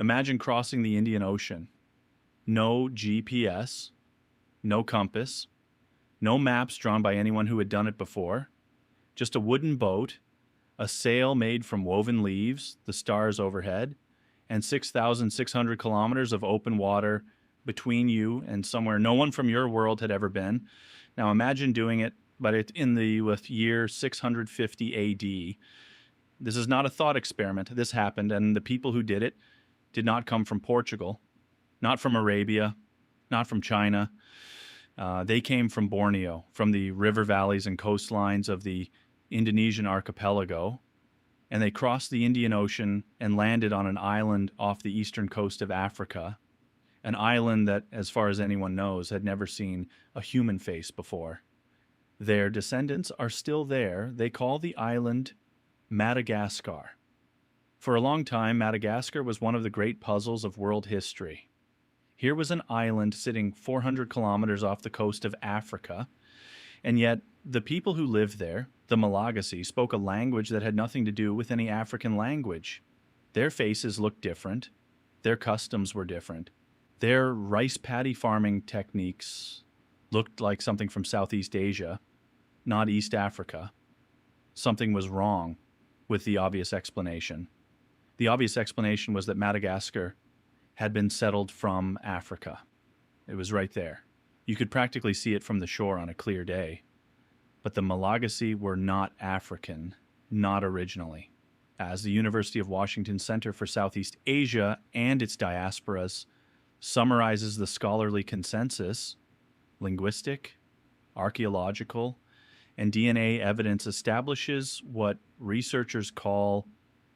Imagine crossing the Indian Ocean. No GPS, no compass, no maps drawn by anyone who had done it before, just a wooden boat, a sail made from woven leaves, the stars overhead, and 6,600 kilometers of open water between you and somewhere no one from your world had ever been. Now imagine doing it, but in the year 650 AD. This is not a thought experiment. This happened, and the people who did it did not come from Portugal, not from Arabia, not from China. They came from Borneo, from the river valleys and coastlines of the Indonesian archipelago, and they crossed the Indian Ocean and landed on an island off the eastern coast of Africa, an island that, as far as anyone knows, had never seen a human face before. Their descendants are still there. They call the island Madagascar. For a long time, Madagascar was one of the great puzzles of world history. Here was an island sitting 400 kilometers off the coast of Africa, and yet the people who lived there, the Malagasy, spoke a language that had nothing to do with any African language. Their faces looked different. Their customs were different. Their rice paddy farming techniques looked like something from Southeast Asia, not East Africa. Something was wrong with the obvious explanation. The obvious explanation was that Madagascar had been settled from Africa. It was right there. You could practically see it from the shore on a clear day. But the Malagasy were not African, not originally. As the University of Washington Center for Southeast Asia and its diasporas summarizes the scholarly consensus, linguistic, archaeological, and DNA evidence establishes what researchers call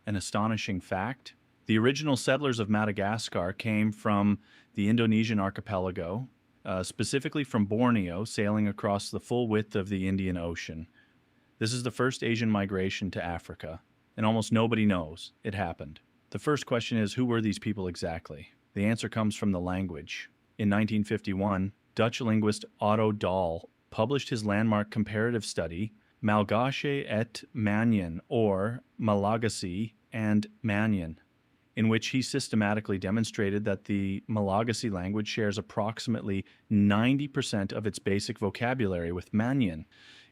an astonishing fact. The original settlers of Madagascar came from the Indonesian archipelago, specifically from Borneo, sailing across the full width of the Indian Ocean. This is the first Asian migration to Africa, and almost nobody knows it happened. The first question is, who were these people exactly? The answer comes from the language. In 1951, Dutch linguist Otto Dahl published his landmark comparative study, Malgache-Maanyan, or Malagasy and Maanyan, in which he systematically demonstrated that the Malagasy language shares approximately 90% of its basic vocabulary with Maanyan,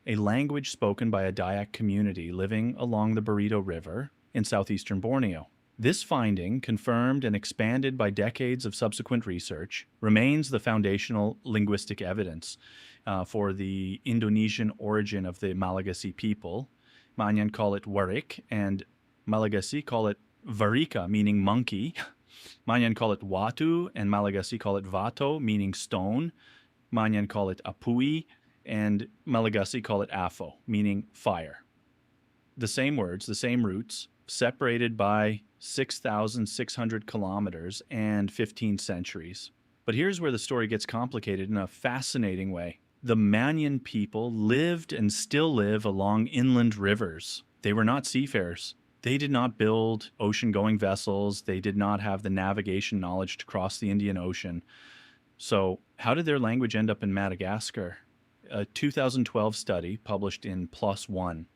a language spoken by a Dayak community living along the Burrito River in southeastern Borneo. This finding, confirmed and expanded by decades of subsequent research, remains the foundational linguistic evidence for the Indonesian origin of the Malagasy people. Maanyan call it warik, and Malagasy call it varika, meaning monkey. Maanyan call it watu, and Malagasy call it vato, meaning stone. Maanyan call it apui, and Malagasy call it afo, meaning fire. The same words, the same roots, separated by 6,600 kilometers and 15 centuries. But here's where the story gets complicated in a fascinating way. The Maanyan people lived and still live along inland rivers. They were not seafarers. They did not build ocean-going vessels. They did not have the navigation knowledge to cross the Indian Ocean. So how did their language end up in Madagascar? A 2012 study published in PLOS ONE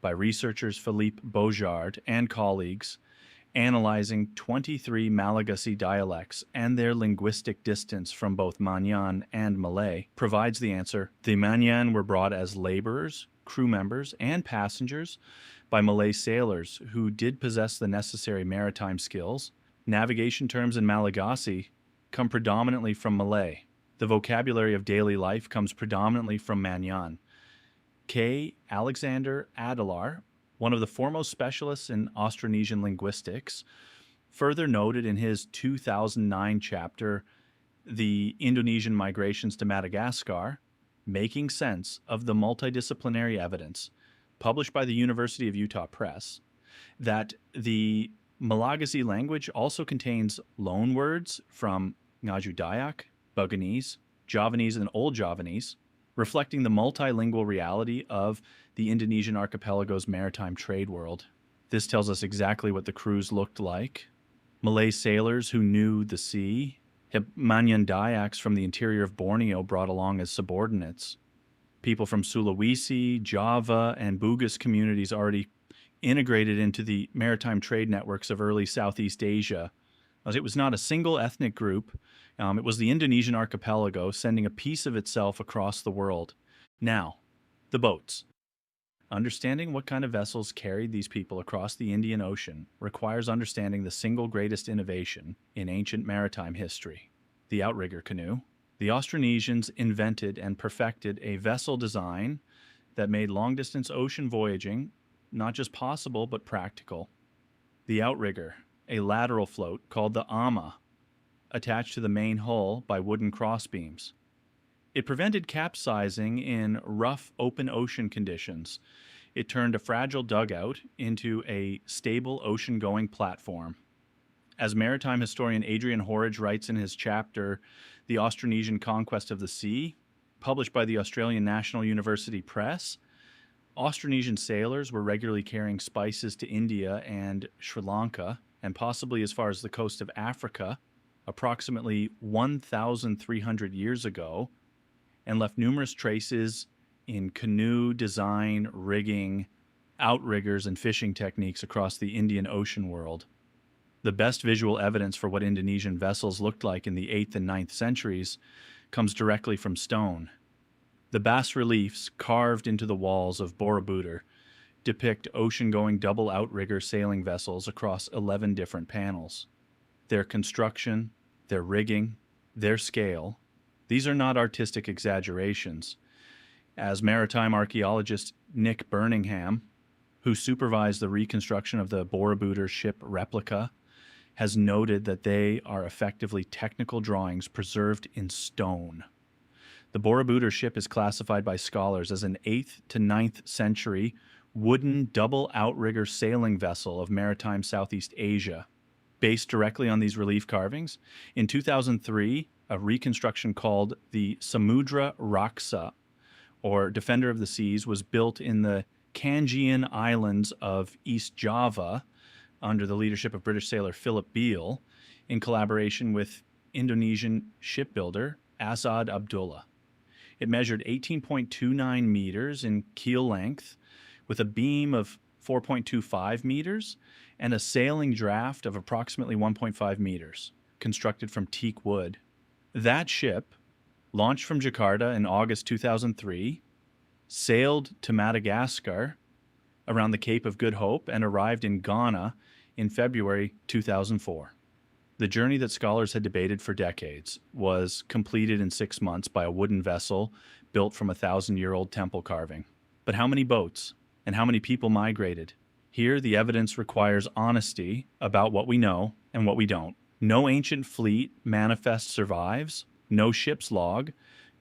by researchers Philippe Beaujard and colleagues analyzing 23 Malagasy dialects and their linguistic distance from both Maanyan and Malay provides the answer. The Maanyan were brought as laborers, crew members, and passengers by Malay sailors who did possess the necessary maritime skills. Navigation terms in Malagasy come predominantly from Malay. The vocabulary of daily life comes predominantly from Maanyan. K. Alexander Adelaar, one of the foremost specialists in Austronesian linguistics, further noted in his 2009 chapter, The Indonesian Migrations to Madagascar, Making Sense of the Multidisciplinary Evidence, published by the University of Utah Press, that the Malagasy language also contains loan words from Ngaju Dayak, Buganese, Javanese, and Old Javanese, reflecting the multilingual reality of the Indonesian archipelago's maritime trade world. This tells us exactly what the crews looked like. Malay sailors who knew the sea, Maanyan Dayaks from the interior of Borneo brought along as subordinates. People from Sulawesi, Java, and Bugis communities already integrated into the maritime trade networks of early Southeast Asia, as it was not a single ethnic group. It was the Indonesian archipelago sending a piece of itself across the world. Now, the boats. Understanding what kind of vessels carried these people across the Indian Ocean requires understanding the single greatest innovation in ancient maritime history, the outrigger canoe. The Austronesians invented and perfected a vessel design that made long-distance ocean voyaging not just possible but practical. The outrigger, a lateral float called the ama, attached to the main hull by wooden crossbeams. It prevented capsizing in rough open ocean conditions. It turned a fragile dugout into a stable ocean-going platform. As maritime historian Adrian Horridge writes in his chapter, The Austronesian Conquest of the Sea, published by the Australian National University Press, Austronesian sailors were regularly carrying spices to India and Sri Lanka, and possibly as far as the coast of Africa, approximately 1,300 years ago, and left numerous traces in canoe design, rigging, outriggers, and fishing techniques across the Indian Ocean world. The best visual evidence for what Indonesian vessels looked like in the 8th and 9th centuries comes directly from stone. The bas-reliefs carved into the walls of Borobudur depict ocean-going double outrigger sailing vessels across 11 different panels. Their construction, their rigging, their scale, these are not artistic exaggerations. As maritime archaeologist Nick Birmingham, who supervised the reconstruction of the Borobudur ship replica, has noted that they are effectively technical drawings preserved in stone. The Borobudur ship is classified by scholars as an 8th to 9th century wooden double outrigger sailing vessel of maritime Southeast Asia. Based directly on these relief carvings, in 2003, a reconstruction called the Samudra Raksa, or Defender of the Seas, was built in the Kangean Islands of East Java under the leadership of British sailor Philippe Beale in collaboration with Indonesian shipbuilder Asad Abdullah. It measured 18.29 meters in keel length with a beam of 4.25 meters and a sailing draft of approximately 1.5 meters, constructed from teak wood. That ship, launched from Jakarta in August 2003, sailed to Madagascar around the Cape of Good Hope and arrived in Ghana in February 2004. The journey that scholars had debated for decades was completed in 6 months by a wooden vessel built from a 1,000-year-old temple carving. But how many boats and how many people migrated? Here, the evidence requires honesty about what we know and what we don't. No ancient fleet manifest survives, no ship's log,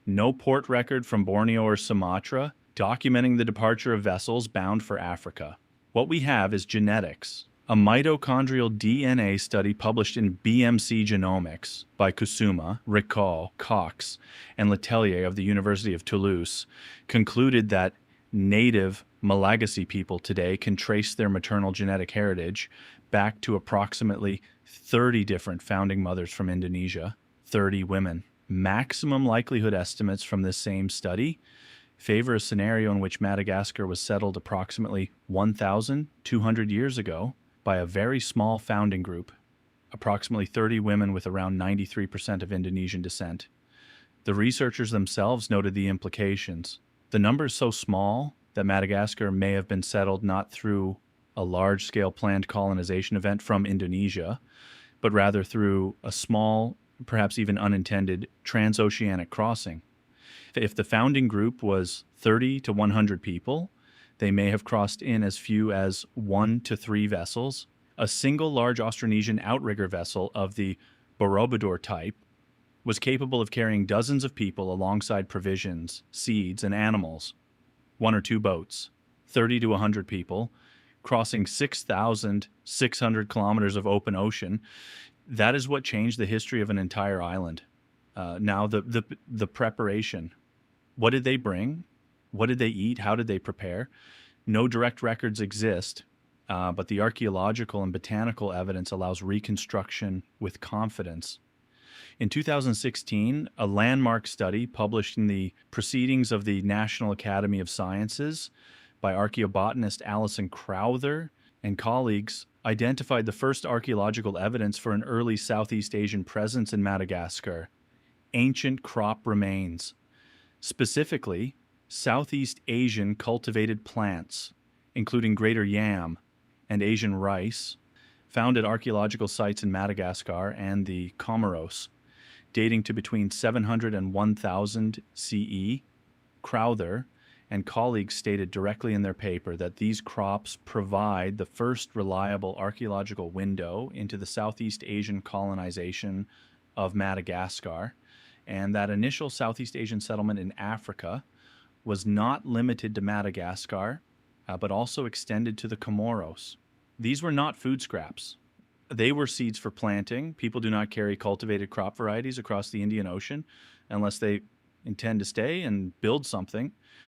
no port record from Borneo or Sumatra documenting the departure of vessels bound for Africa. What we have is genetics, a mitochondrial DNA study published in BMC Genomics by Kusuma, Riccal, Cox, and Letellier of the University of Toulouse concluded that native Malagasy people today can trace their maternal genetic heritage back to approximately 30 different founding mothers from Indonesia, 30 women. Maximum likelihood estimates from this same study favor a scenario in which Madagascar was settled approximately 1,200 years ago by a very small founding group, approximately 30 women with around 93% of Indonesian descent. The researchers themselves noted the implications. The number is so small that Madagascar may have been settled not through a large-scale planned colonization event from Indonesia, but rather through a small, perhaps even unintended, transoceanic crossing. If the founding group was 30 to 100 people, they may have crossed in as few as 1 to 3 vessels. A single large Austronesian outrigger vessel of the Borobudur type was capable of carrying dozens of people alongside provisions, seeds, and animals. 1 or 2 boats, 30 to 100 people, crossing 6,600 kilometers of open ocean. That is what changed the history of an entire island. Now, the preparation. What did they bring? What did they eat? How did they prepare? No direct records exist, but the archaeological and botanical evidence allows reconstruction with confidence. In 2016, a landmark study published in the Proceedings of the National Academy of Sciences by archaeobotanist Alison Crowther and colleagues identified the first archaeological evidence for an early Southeast Asian presence in Madagascar: ancient crop remains, specifically Southeast Asian cultivated plants, including greater yam and Asian rice, found at archaeological sites in Madagascar and the Comoros, dating to between 700 and 1000 CE. Crowther and colleagues stated directly in their paper that these crops provide the first reliable archaeological window into the Southeast Asian colonization of Madagascar, and that initial Southeast Asian settlement in Africa was not limited to Madagascar, but also extended to the Comoros. These were not food scraps. They were seeds for planting. People do not carry cultivated crop varieties across the Indian Ocean unless they intend to stay and build something.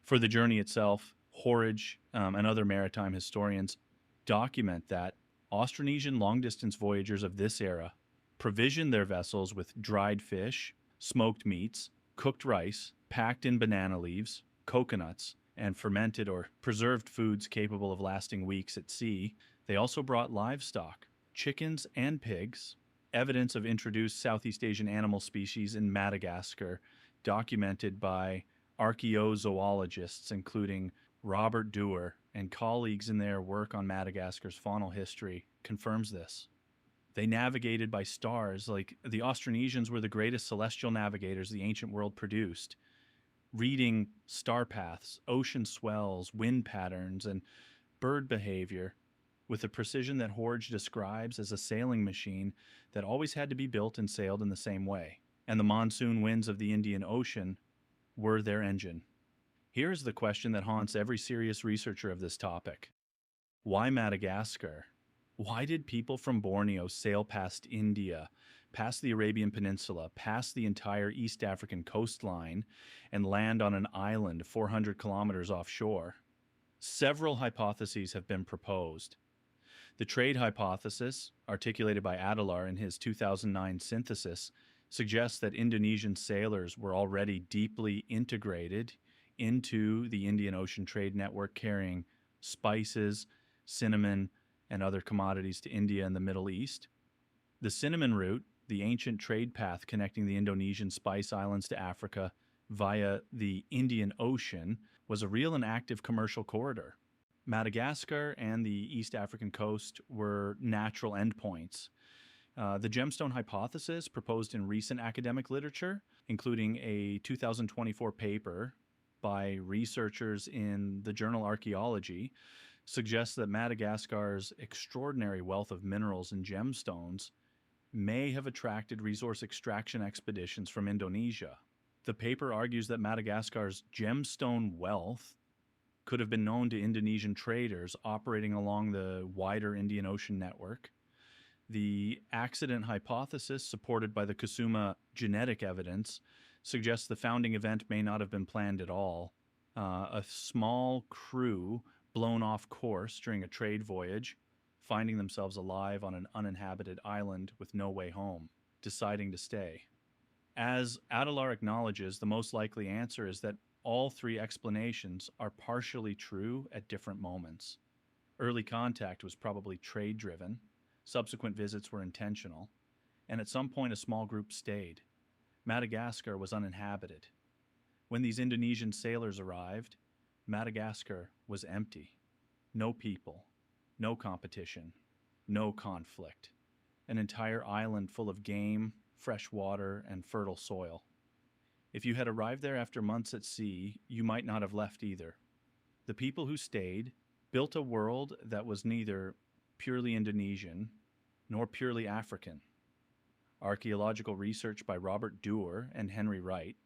For the journey itself, Horridge and other maritime historians document that Austronesian long-distance voyagers of this era provisioned their vessels with dried fish, smoked meats, cooked rice, packed in banana leaves, coconuts, and fermented or preserved foods capable of lasting weeks at sea. They also brought livestock, chickens and pigs, evidence of introduced Southeast Asian animal species in Madagascar, documented by archaeozoologists including Robert Dewar and colleagues in their work on Madagascar's faunal history, confirms this. They navigated by stars. Like the Austronesians were the greatest celestial navigators the ancient world produced, reading star paths, ocean swells, wind patterns, and bird behavior with the precision that Horridge describes as a sailing machine that always had to be built and sailed in the same way. And the monsoon winds of the Indian Ocean were their engine. Here is the question that haunts every serious researcher of this topic. Why Madagascar? Why did people from Borneo sail past India, past the Arabian Peninsula, past the entire East African coastline, and land on an island 400 kilometers offshore? Several hypotheses have been proposed. The trade hypothesis, articulated by Adelaar in his 2009 synthesis, suggests that Indonesian sailors were already deeply integrated into the Indian Ocean trade network, carrying spices, cinnamon, and other commodities to India and the Middle East. The cinnamon route, the ancient trade path connecting the Indonesian spice islands to Africa via the Indian Ocean, was a real and active commercial corridor. Madagascar and the East African coast were natural endpoints. The gemstone hypothesis, proposed in recent academic literature, including a 2024 paper by researchers in the journal Archaeology, suggests that Madagascar's extraordinary wealth of minerals and gemstones may have attracted resource extraction expeditions from Indonesia. The paper argues that Madagascar's gemstone wealth could have been known to Indonesian traders operating along the wider Indian Ocean network. The accident hypothesis, supported by the Kusuma genetic evidence, suggests the founding event may not have been planned at all. A small crew blown off course during a trade voyage, finding themselves alive on an uninhabited island with no way home, deciding to stay. As Adelaar acknowledges, the most likely answer is that all three explanations are partially true at different moments. Early contact was probably trade-driven, subsequent visits were intentional, and at some point a small group stayed. Madagascar was uninhabited. When these Indonesian sailors arrived, Madagascar was empty. No people, no competition, no conflict. An entire island full of game, fresh water, and fertile soil. If you had arrived there after months at sea, you might not have left either. The people who stayed built a world that was neither purely Indonesian nor purely African. Archaeological research by Robert Dewar and Henry Wright,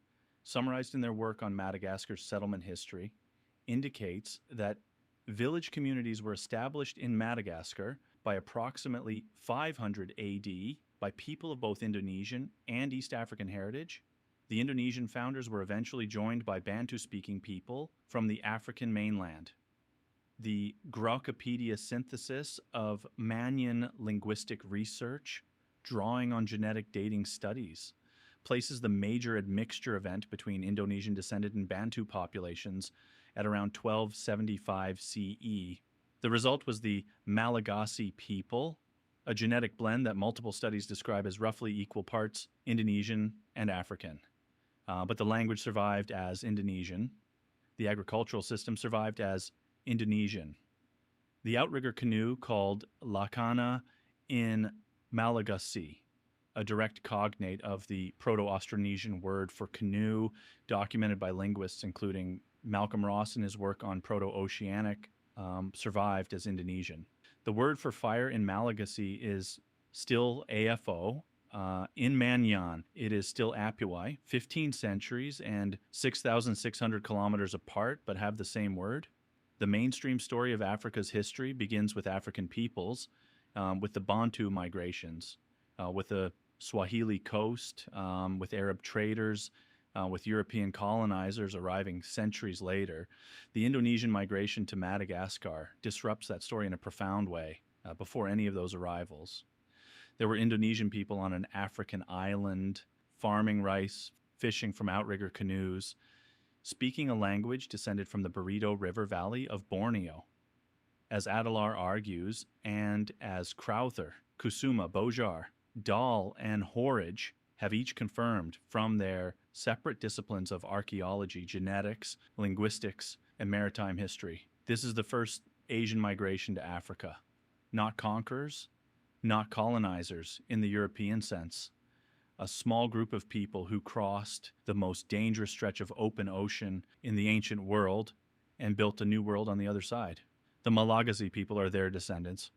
summarized in their work on Madagascar's settlement history, indicates that village communities were established in Madagascar by approximately 500 AD by people of both Indonesian and East African heritage. The Indonesian founders were eventually joined by Bantu-speaking people from the African mainland. The Graukopedia synthesis of Maanyan linguistic research, drawing on genetic dating studies, places the major admixture event between Indonesian descended and Bantu populations at around 1275 CE. The result was the Malagasy people, a genetic blend that multiple studies describe as roughly equal parts Indonesian and African. But the language survived as Indonesian. The agricultural system survived as Indonesian. The outrigger canoe, called Lakana in Malagasy, a direct cognate of the Proto-Austronesian word for canoe, documented by linguists including Malcolm Ross in his work on Proto-Oceanic, survived as Indonesian. The word for fire in Malagasy is still AFO. In Maanyan, it is still Apuai, 15 centuries and 6,600 kilometers apart, but have the same word. The mainstream story of Africa's history begins with African peoples, with the Bantu migrations, with the Swahili coast, with Arab traders, with European colonizers arriving centuries later. The Indonesian migration to Madagascar disrupts that story in a profound way before any of those arrivals. There were Indonesian people on an African island, farming rice, fishing from outrigger canoes, speaking a language descended from the Burrito River Valley of Borneo. As Adelaar argues, and as Crowther, Kusuma, Beaujard, Dahl, and Horridge have each confirmed from their separate disciplines of archaeology, genetics, linguistics, and maritime history. This is the first Asian migration to Africa. Not conquerors, not colonizers in the European sense. A small group of people who crossed the most dangerous stretch of open ocean in the ancient world and built a new world on the other side. The Malagasy people are their descendants.